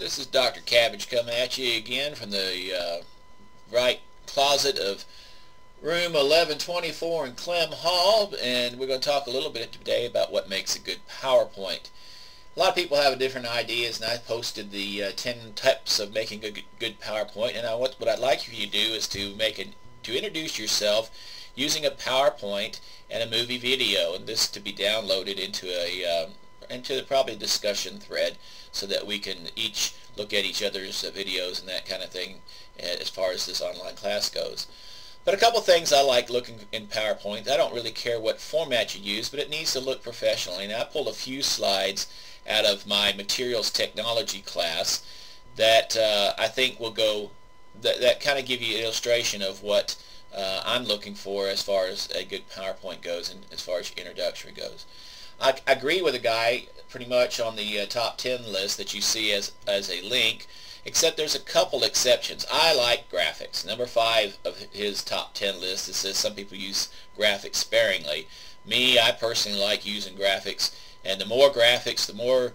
This is Dr. Cabbage coming at you again from the right closet of room 1124 in Clem Hall, and we're going to talk a little bit today about what makes a good PowerPoint. A lot of people have different ideas, and I posted the 10 tips of making a good PowerPoint. And what I'd like for you to do is to introduce yourself using a PowerPoint and a movie video, and this to be downloaded into probably a discussion thread, so that we can each look at each other's videos and that kind of thing as far as this online class goes. But a couple things I like looking in PowerPoint. I don't really care what format you use, but it needs to look professionally. And I pulled a few slides out of my materials technology class that I think will go, that kind of give you an illustration of what I'm looking for as far as a good PowerPoint goes and as far as your introductory goes. I agree with a guy pretty much on the top 10 list that you see as a link, except there's a couple exceptions. I like graphics. Number 5 of his top 10 list, it says some people use graphics sparingly. Me, I personally like using graphics, and the more graphics, the more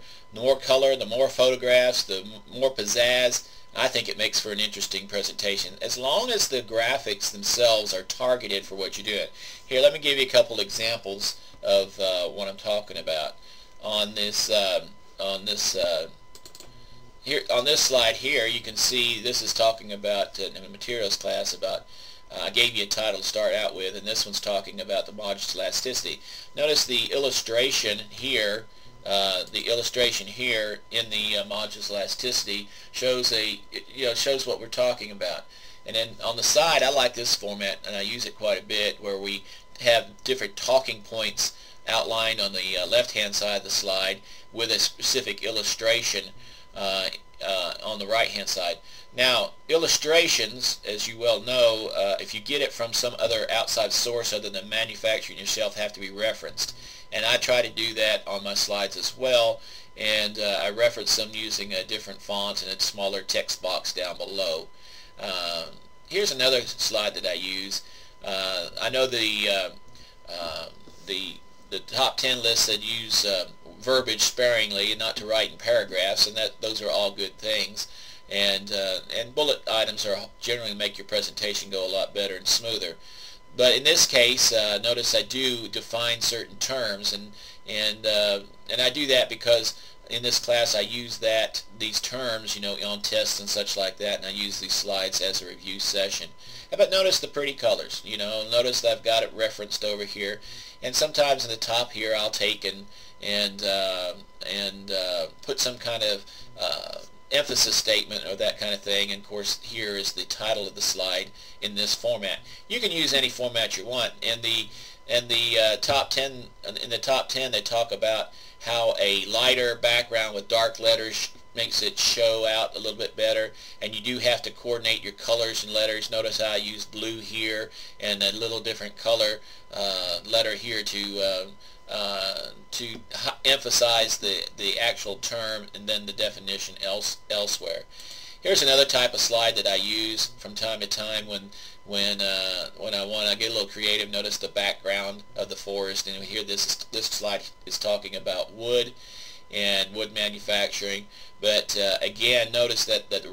color, the more photographs, the more pizzazz. I think it makes for an interesting presentation, as long as the graphics themselves are targeted for what you're doing. Here, let me give you a couple examples of what I'm talking about. On this slide here, you can see this is talking about in a materials class about. I gave you a title to start out with, and this one's talking about the modulus elasticity. Notice the illustration here. The illustration here in the modulus elasticity shows shows what we're talking about. And then on the side, I like this format, and I use it quite a bit, where we have different talking points outlined on the left-hand side of the slide with a specific illustration on the right-hand side. Now, illustrations, as you well know, if you get it from some other outside source other than manufacturing yourself, have to be referenced. And I try to do that on my slides as well, and I reference them using a different font and a smaller text box down below. Here's another slide that I use. I know the top 10 list that use verbiage sparingly and not to write in paragraphs, and those are all good things. And bullet items are generally make your presentation go a lot better and smoother. But in this case, notice I do define certain terms, and I do that because in this class I use these terms, on tests and such like that, and I use these slides as a review session. But notice the pretty colors. Notice that I've got it referenced over here, and sometimes in the top here I'll take and put some kind of emphasis statement or that kind of thing. And of course, here is the title of the slide in this format. You can use any format you want. In the top 10, they talk about how a lighter background with dark letters makes it show out a little bit better, and you do have to coordinate your colors and letters. Notice how I use blue here and a little different color letter here to emphasize the actual term and then the definition elsewhere. Here's another type of slide that I use from time to time when I want to get a little creative. Notice the background of the forest, and here this slide is talking about wood and wood manufacturing. But again, notice that the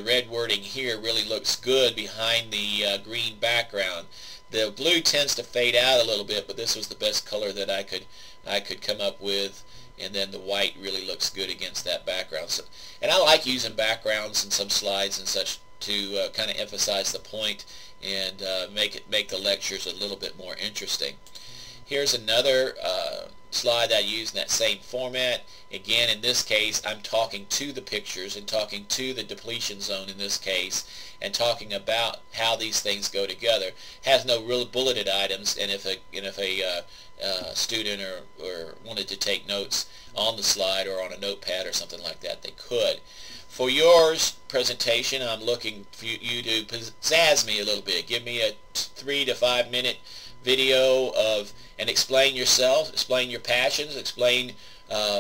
red wording here really looks good behind the green background. The blue tends to fade out a little bit, but this was the best color that I could come up with, and then the white really looks good against that background. So, and I like using backgrounds in some slides and such to kind of emphasize the point and make the lectures a little bit more interesting. Here's another slide I use in that same format. Again, in this case, I'm talking to the pictures and talking to the depletion zone in this case, and talking about how these things go together. Has no real bulleted items, and if a student or wanted to take notes on the slide or on a notepad or something like that, they could. For yours presentation, I'm looking for you to pizzazz me a little bit. Give me a 3 to 5 minute video and explain yourself, explain your passions, explain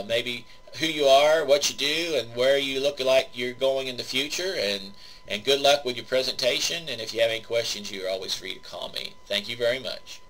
maybe who you are, what you do, and where you look like you're going in the future. And good luck with your presentation. And if you have any questions, you're always free to call me. Thank you very much.